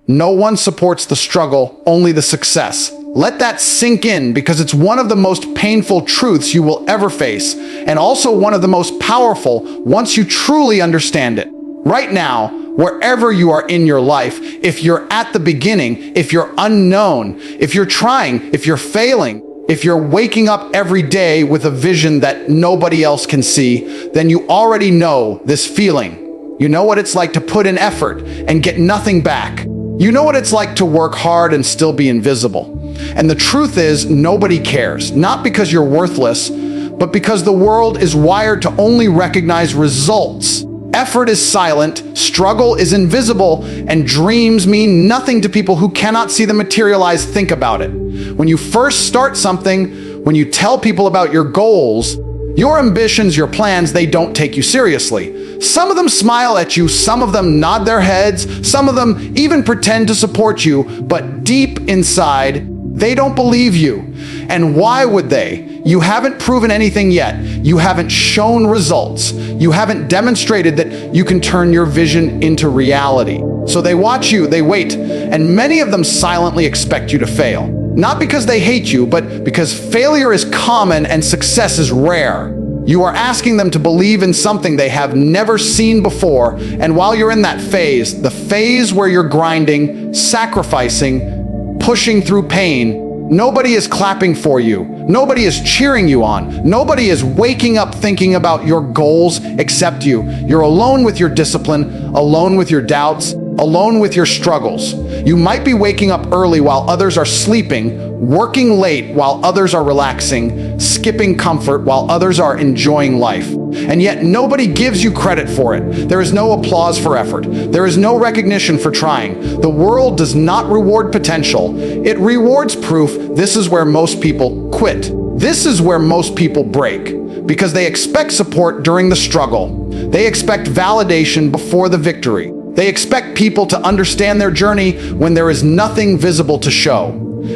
No one supports the struggle, only the success. Let that sink in, because it's one of the most painful truths you will ever face, and also one of the most powerful once you truly understand it. Right now, wherever you are in your life, if you're at the beginning, if you're unknown, if you're trying, if you're failing, if you're waking up every day with a vision that nobody else can see, then you already know this feeling. You know what it's like to put in effort and get nothing back. You know what it's like to work hard and still be invisible. And the truth is, nobody cares. Not because you're worthless, but because the world is wired to only recognize results. Effort is silent, struggle is invisible, and dreams mean nothing to people who cannot see them materialize. Think about it. When you first start something, when you tell people about your goals, your ambitions, your plans, they don't take you seriously. Some of them smile at you, some of them nod their heads, some of them even pretend to support you, but deep inside, they don't believe you. And why would they? You haven't proven anything yet. You haven't shown results. You haven't demonstrated that you can turn your vision into reality. So they watch you, they wait, and many of them silently expect you to fail. Not because they hate you, but because failure is common and success is rare. You are asking them to believe in something they have never seen before, and while you're in that phase, the phase where you're grinding, sacrificing, pushing through pain, nobody is clapping for you. Nobody is cheering you on. Nobody is waking up thinking about your goals except you. You're alone with your discipline, alone with your doubts, alone with your struggles. You might be waking up early while others are sleeping, working late while others are relaxing, skipping comfort while others are enjoying life. And yet nobody gives you credit for it. There is no applause for effort. There is no recognition for trying. The world does not reward potential. It rewards proof. This is where most people quit. This is where most people break, because they expect support during the struggle. They expect validation before the victory. They expect people to understand their journey when there is nothing visible to show.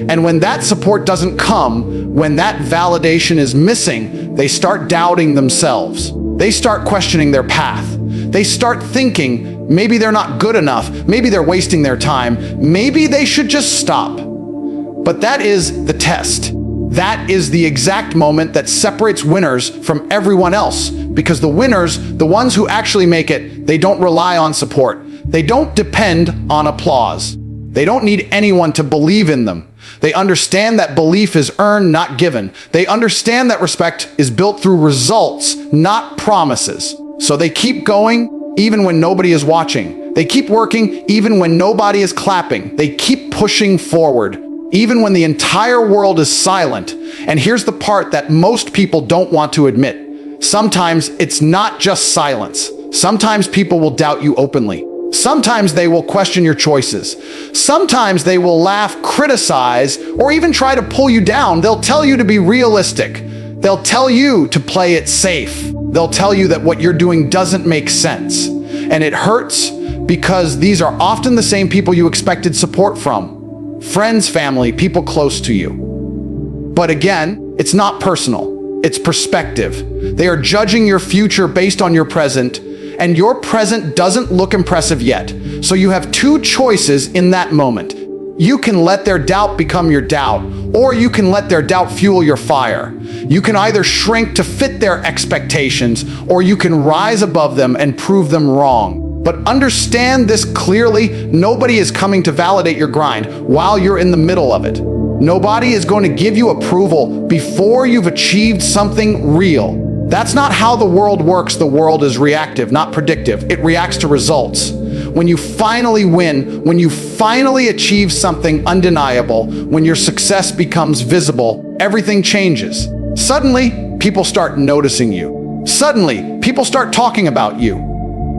And when that support doesn't come, when that validation is missing, they start doubting themselves. They start questioning their path. They start thinking maybe they're not good enough, maybe they're wasting their time, maybe they should just stop. But that is the test. That is the exact moment that separates winners from everyone else, because the winners, the ones who actually make it, they don't rely on support. They don't depend on applause. They don't need anyone to believe in them. They understand that belief is earned, not given. They understand that respect is built through results, not promises. So they keep going even when nobody is watching. They keep working even when nobody is clapping. They keep pushing forward even when the entire world is silent. And here's the part that most people don't want to admit. Sometimes it's not just silence. Sometimes people will doubt you openly. Sometimes they will question your choices. Sometimes they will laugh, criticize, or even try to pull you down. They'll tell you to be realistic. They'll tell you to play it safe. They'll tell you that what you're doing doesn't make sense. And it hurts because these are often the same people you expected support from. Friends, family, people close to you. But again, it's not personal. It's perspective. They are judging your future based on your present, and your present doesn't look impressive yet. So you have two choices in that moment. You can let their doubt become your doubt, or you can let their doubt fuel your fire. You can either shrink to fit their expectations, or you can rise above them and prove them wrong. But understand this clearly, nobody is coming to validate your grind while you're in the middle of it. Nobody is going to give you approval before you've achieved something real. That's not how the world works. The world is reactive, not predictive. It reacts to results. When you finally win, when you finally achieve something undeniable, when your success becomes visible, everything changes. Suddenly, people start noticing you. Suddenly, people start talking about you.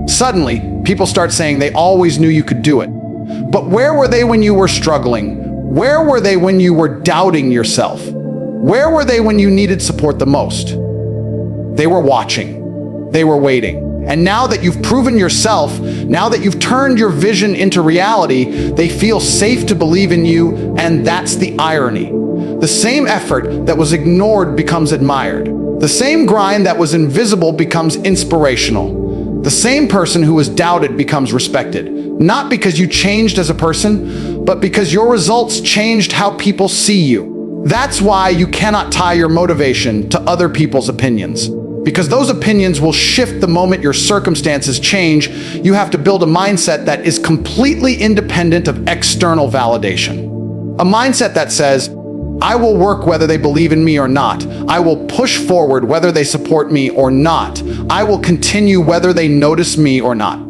Suddenly, people start saying they always knew you could do it. But where were they when you were struggling? Where were they when you were doubting yourself? Where were they when you needed support the most? They were watching. They were waiting. And now that you've proven yourself, now that you've turned your vision into reality, they feel safe to believe in you, and that's the irony. The same effort that was ignored becomes admired. The same grind that was invisible becomes inspirational. The same person who was doubted becomes respected. Not because you changed as a person, but because your results changed how people see you. That's why you cannot tie your motivation to other people's opinions. Because those opinions will shift the moment your circumstances change. You have to build a mindset that is completely independent of external validation. A mindset that says, I will work whether they believe in me or not. I will push forward whether they support me or not. I will continue whether they notice me or not.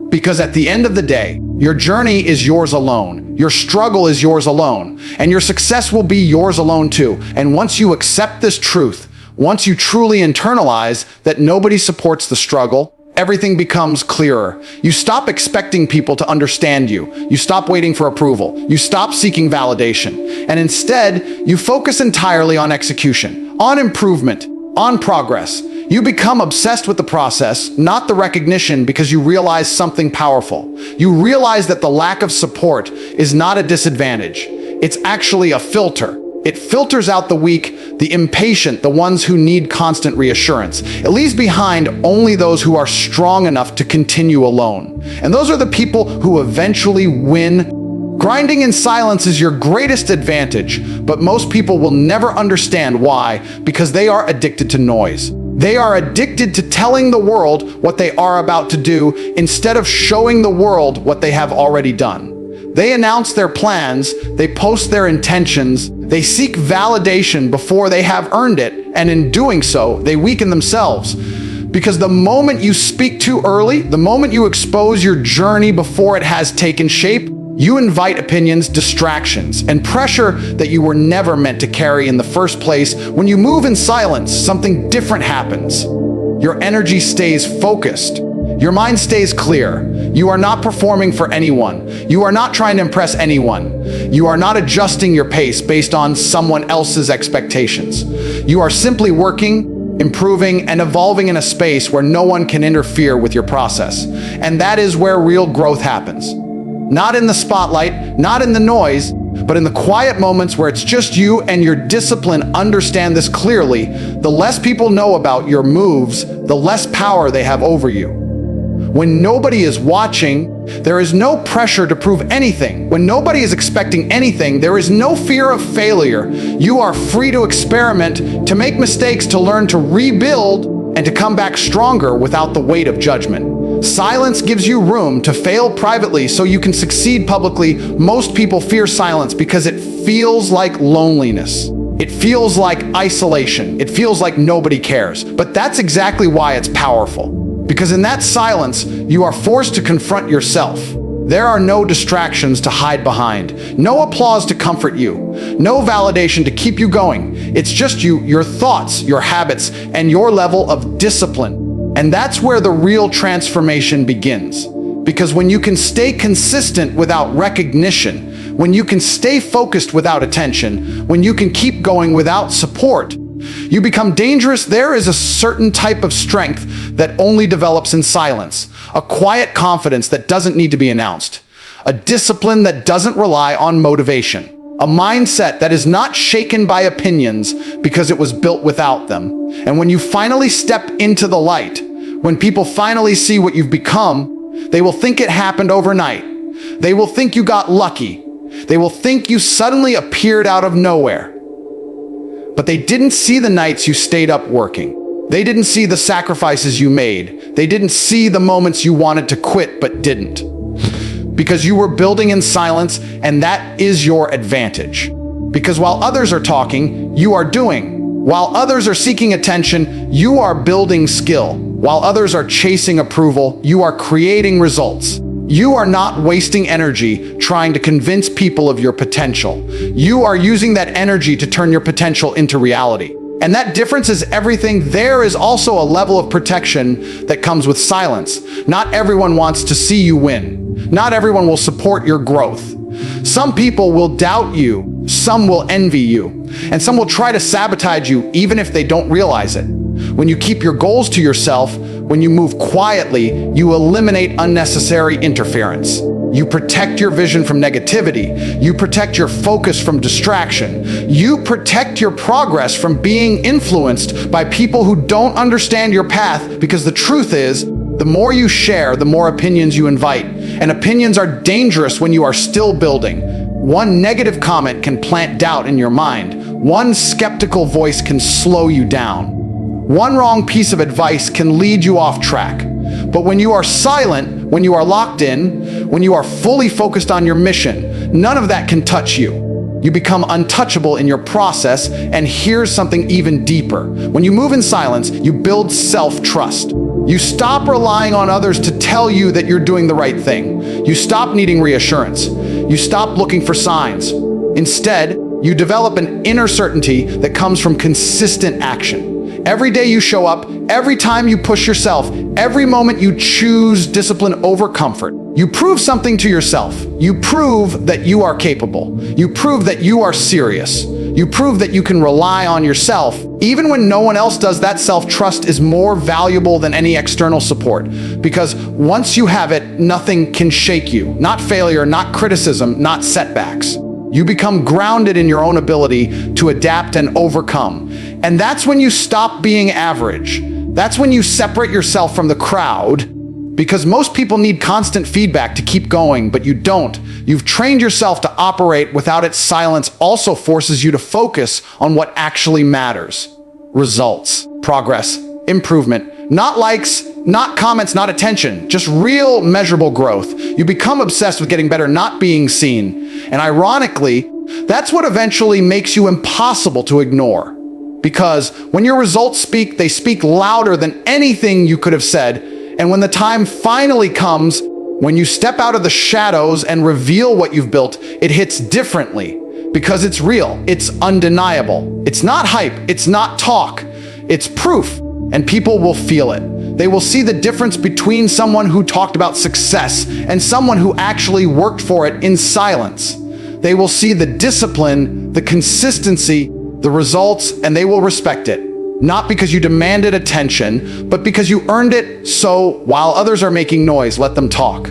Because at the end of the day, your journey is yours alone. Your struggle is yours alone. And your success will be yours alone too. And once you accept this truth, once you truly internalize that nobody supports the struggle, everything becomes clearer. You stop expecting people to understand you. You stop waiting for approval. You stop seeking validation. And instead, you focus entirely on execution, on improvement, on progress. You become obsessed with the process, not the recognition, because you realize something powerful. You realize that the lack of support is not a disadvantage. It's actually a filter. It filters out the weak, the impatient, the ones who need constant reassurance. It leaves behind only those who are strong enough to continue alone. And those are the people who eventually win. Grinding in silence is your greatest advantage, but most people will never understand why, because they are addicted to noise. They are addicted to telling the world what they are about to do instead of showing the world what they have already done. They announce their plans, they post their intentions, they seek validation before they have earned it, and in doing so, they weaken themselves. Because the moment you speak too early, the moment you expose your journey before it has taken shape, you invite opinions, distractions, and pressure that you were never meant to carry in the first place. When you move in silence, something different happens. Your energy stays focused. Your mind stays clear. You are not performing for anyone. You are not trying to impress anyone. You are not adjusting your pace based on someone else's expectations. You are simply working, improving, and evolving in a space where no one can interfere with your process. And that is where real growth happens. Not in the spotlight, not in the noise, but in the quiet moments where it's just you and your discipline. Understand this clearly. The less people know about your moves, the less power they have over you. When nobody is watching, there is no pressure to prove anything. When nobody is expecting anything, there is no fear of failure. You are free to experiment, to make mistakes, to learn, to rebuild, and to come back stronger without the weight of judgment. Silence gives you room to fail privately so you can succeed publicly. Most people fear silence because it feels like loneliness. It feels like isolation. It feels like nobody cares. But that's exactly why it's powerful. Because in that silence, you are forced to confront yourself. There are no distractions to hide behind, no applause to comfort you, no validation to keep you going. It's just you, your thoughts, your habits, and your level of discipline. And that's where the real transformation begins. Because when you can stay consistent without recognition, when you can stay focused without attention, when you can keep going without support, you become dangerous. There is a certain type of strength that only develops in silence, a quiet confidence that doesn't need to be announced, a discipline that doesn't rely on motivation, a mindset that is not shaken by opinions because it was built without them. And when you finally step into the light, when people finally see what you've become, they will think it happened overnight. They will think you got lucky. They will think you suddenly appeared out of nowhere. But they didn't see the nights you stayed up working. They didn't see the sacrifices you made. They didn't see the moments you wanted to quit but didn't. Because you were building in silence, and that is your advantage. Because while others are talking, you are doing. While others are seeking attention, you are building skill. While others are chasing approval, you are creating results. You are not wasting energy trying to convince people of your potential. You are using that energy to turn your potential into reality. And that difference is everything. There is also a level of protection that comes with silence. Not everyone wants to see you win. Not everyone will support your growth. Some people will doubt you. Some will envy you. And some will try to sabotage you even if they don't realize it. When you keep your goals to yourself, when you move quietly, you eliminate unnecessary interference. You protect your vision from negativity. You protect your focus from distraction. You protect your progress from being influenced by people who don't understand your path, because the truth is, the more you share, the more opinions you invite. And opinions are dangerous when you are still building. One negative comment can plant doubt in your mind. One skeptical voice can slow you down. One wrong piece of advice can lead you off track. But when you are silent, when you are locked in, when you are fully focused on your mission, none of that can touch you. You become untouchable in your process, and here's something even deeper. When you move in silence, you build self-trust. You stop relying on others to tell you that you're doing the right thing. You stop needing reassurance. You stop looking for signs. Instead, you develop an inner certainty that comes from consistent action. Every day you show up, every time you push yourself, every moment you choose discipline over comfort, you prove something to yourself. You prove that you are capable. You prove that you are serious. You prove that you can rely on yourself. Even when no one else does, that self-trust is more valuable than any external support. Because once you have it, nothing can shake you. Not failure, not criticism, not setbacks. You become grounded in your own ability to adapt and overcome. And that's when you stop being average. That's when you separate yourself from the crowd. Because most people need constant feedback to keep going, but you don't. You've trained yourself to operate without it. Silence also forces you to focus on what actually matters. Results, progress, improvement. Not likes, not comments, not attention. Just real, measurable growth. You become obsessed with getting better, not being seen. And ironically, that's what eventually makes you impossible to ignore. Because when your results speak, they speak louder than anything you could have said. And when the time finally comes, when you step out of the shadows and reveal what you've built, it hits differently because it's real, it's undeniable. It's not hype, it's not talk, it's proof, and people will feel it. They will see the difference between someone who talked about success and someone who actually worked for it in silence. They will see the discipline, the consistency, the results, and they will respect it. Not because you demanded attention, but because you earned it. So while others are making noise, let them talk.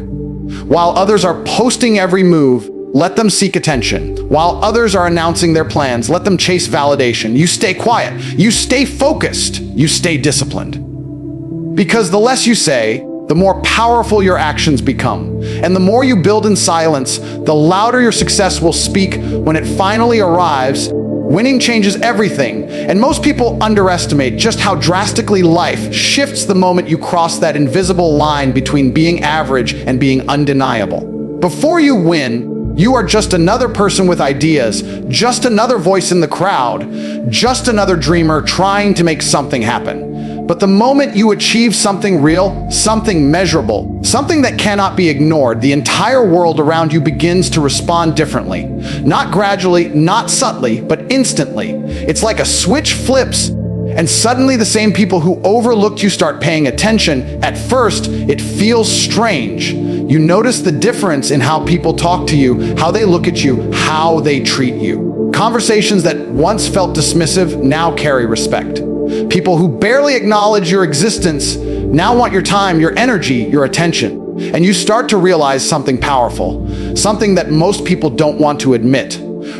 While others are posting every move, let them seek attention. While others are announcing their plans, let them chase validation. You stay quiet. You stay focused. You stay disciplined. Because the less you say, the more powerful your actions become. And the more you build in silence, the louder your success will speak when it finally arrives. Winning changes everything, and most people underestimate just how drastically life shifts the moment you cross that invisible line between being average and being undeniable. Before you win, you are just another person with ideas, just another voice in the crowd, just another dreamer trying to make something happen. But the moment you achieve something real, something measurable, something that cannot be ignored, the entire world around you begins to respond differently. Not gradually, not subtly, but instantly. It's like a switch flips, and suddenly the same people who overlooked you start paying attention. At first, it feels strange. You notice the difference in how people talk to you, how they look at you, how they treat you. Conversations that once felt dismissive now carry respect. People who barely acknowledge your existence now want your time, your energy, your attention. And you start to realize something powerful, something that most people don't want to admit.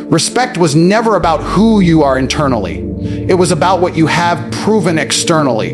Respect was never about who you are internally. It was about what you have proven externally.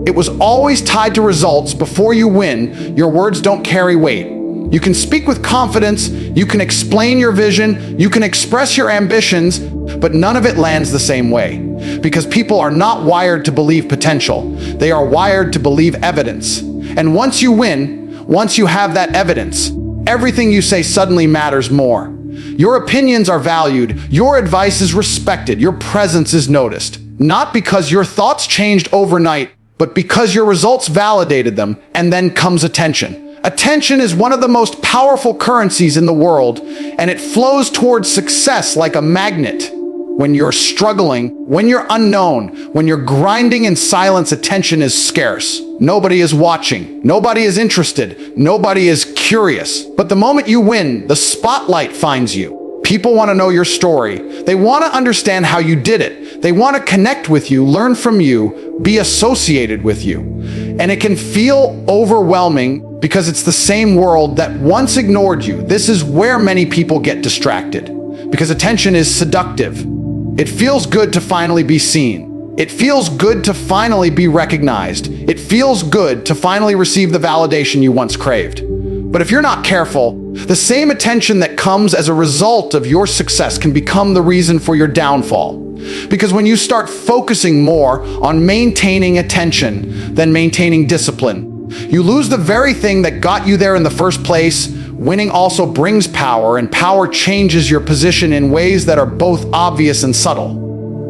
It was always tied to results. Before you win, your words don't carry weight. You can speak with confidence, you can explain your vision, you can express your ambitions, but none of it lands the same way. Because people are not wired to believe potential. They are wired to believe evidence. And once you win, once you have that evidence, everything you say suddenly matters more. Your opinions are valued, your advice is respected, your presence is noticed. Not because your thoughts changed overnight, but because your results validated them, and then comes attention. Attention is one of the most powerful currencies in the world, and it flows towards success like a magnet. When you're struggling, when you're unknown, when you're grinding in silence, attention is scarce. Nobody is watching. Nobody is interested. Nobody is curious. But the moment you win, the spotlight finds you. People want to know your story. They want to understand how you did it. They want to connect with you, learn from you, be associated with you. And it can feel overwhelming because it's the same world that once ignored you. This is where many people get distracted because attention is seductive. It feels good to finally be seen. It feels good to finally be recognized. It feels good to finally receive the validation you once craved. But if you're not careful, the same attention that comes as a result of your success can become the reason for your downfall. Because when you start focusing more on maintaining attention than maintaining discipline, you lose the very thing that got you there in the first place. Winning also brings power, and power changes your position in ways that are both obvious and subtle.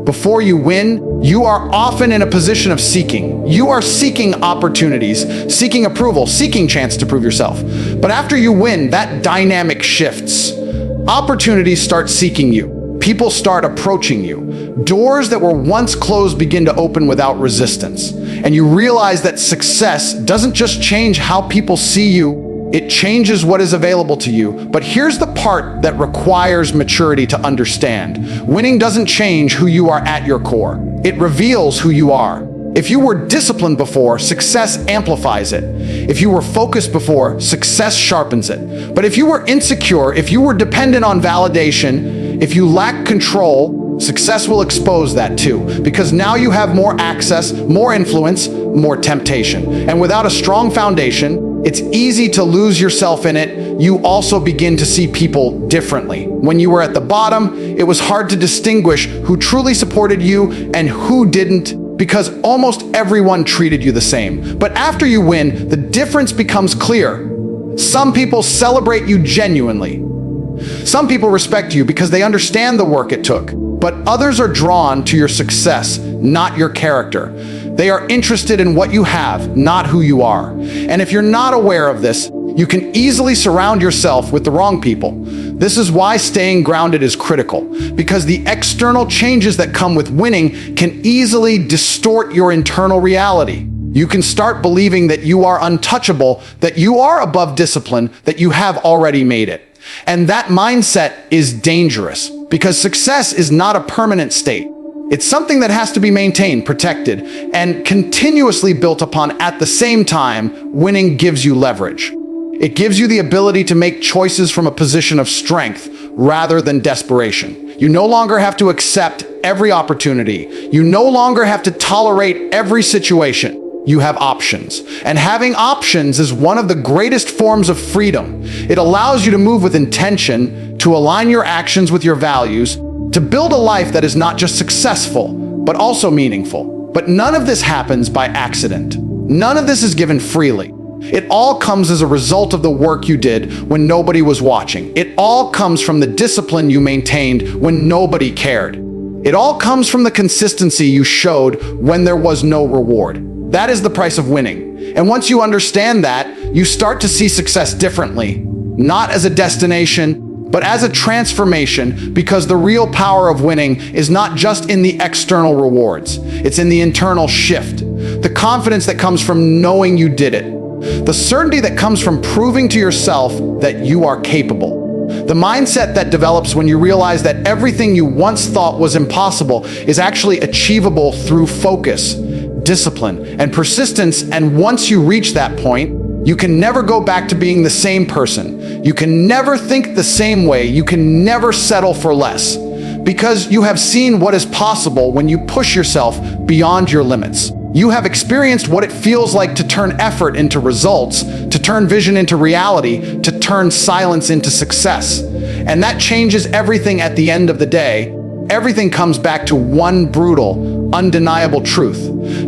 Before you win, you are often in a position of seeking. You are seeking opportunities, seeking approval, seeking chance to prove yourself. But after you win, that dynamic shifts. Opportunities start seeking you. People start approaching you. Doors that were once closed begin to open without resistance. And you realize that success doesn't just change how people see you, it changes what is available to you. But here's the part that requires maturity to understand. Winning doesn't change who you are at your core. It reveals who you are. If you were disciplined before, success amplifies it. If you were focused before, success sharpens it. But if you were insecure, if you were dependent on validation, if you lack control, success will expose that too. Because now you have more access, more influence, more temptation. And without a strong foundation, it's easy to lose yourself in it. You also begin to see people differently. When you were at the bottom, it was hard to distinguish who truly supported you and who didn't, because almost everyone treated you the same. But after you win, the difference becomes clear. Some people celebrate you genuinely. Some people respect you because they understand the work it took. But others are drawn to your success, not your character. They are interested in what you have, not who you are. And if you're not aware of this, you can easily surround yourself with the wrong people. This is why staying grounded is critical, because the external changes that come with winning can easily distort your internal reality. You can start believing that you are untouchable, that you are above discipline, that you have already made it. And that mindset is dangerous, because success is not a permanent state. It's something that has to be maintained, protected, and continuously built upon. At the same time, winning gives you leverage. It gives you the ability to make choices from a position of strength rather than desperation. You no longer have to accept every opportunity. You no longer have to tolerate every situation. You have options. And having options is one of the greatest forms of freedom. It allows you to move with intention, to align your actions with your values, to build a life that is not just successful, but also meaningful. But none of this happens by accident. None of this is given freely. It all comes as a result of the work you did when nobody was watching. It all comes from the discipline you maintained when nobody cared. It all comes from the consistency you showed when there was no reward. That is the price of winning. And once you understand that, you start to see success differently, not as a destination, but as a transformation, because the real power of winning is not just in the external rewards. It's in the internal shift, the confidence that comes from knowing you did it, the certainty that comes from proving to yourself that you are capable, the mindset that develops when you realize that everything you once thought was impossible is actually achievable through focus, discipline, and persistence. And once you reach that point, you can never go back to being the same person. You can never think the same way. You can never settle for less, because you have seen what is possible when you push yourself beyond your limits. You have experienced what it feels like to turn effort into results, to turn vision into reality, to turn silence into success. And that changes everything at the end of the day. Everything comes back to one brutal, undeniable truth.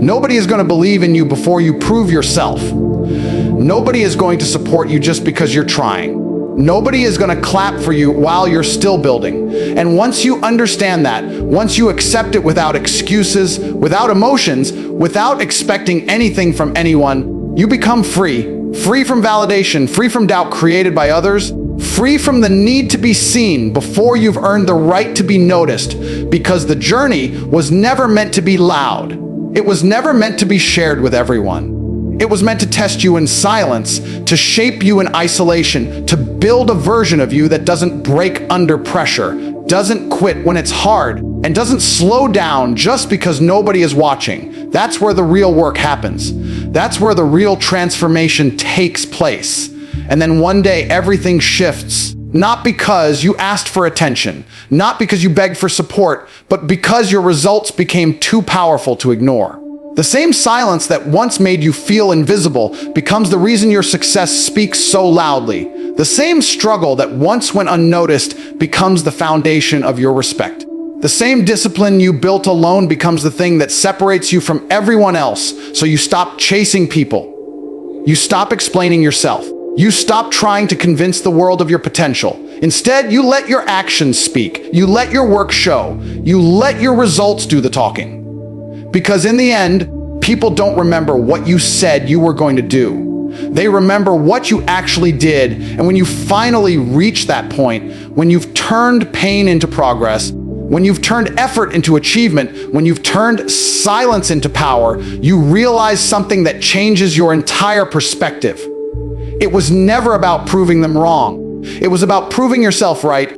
Nobody is going to believe in you before you prove yourself. Nobody is going to support you just because you're trying. Nobody is going to clap for you while you're still building. And once you understand that, once you accept it without excuses, without emotions, without expecting anything from anyone, you become free. Free from validation, free from doubt created by others, free from the need to be seen before you've earned the right to be noticed, because the journey was never meant to be loud. It was never meant to be shared with everyone. It was meant to test you in silence, to shape you in isolation, to build a version of you that doesn't break under pressure, doesn't quit when it's hard, and doesn't slow down just because nobody is watching. That's where the real work happens. That's where the real transformation takes place. And then one day everything shifts, not because you asked for attention, not because you begged for support, but because your results became too powerful to ignore. The same silence that once made you feel invisible becomes the reason your success speaks so loudly. The same struggle that once went unnoticed becomes the foundation of your respect. The same discipline you built alone becomes the thing that separates you from everyone else, so you stop chasing people. You stop explaining yourself. You stop trying to convince the world of your potential. Instead, you let your actions speak. You let your work show. You let your results do the talking. Because in the end, people don't remember what you said you were going to do. They remember what you actually did. And when you finally reach that point, when you've turned pain into progress, when you've turned effort into achievement, when you've turned silence into power, you realize something that changes your entire perspective. It was never about proving them wrong. It was about proving yourself right.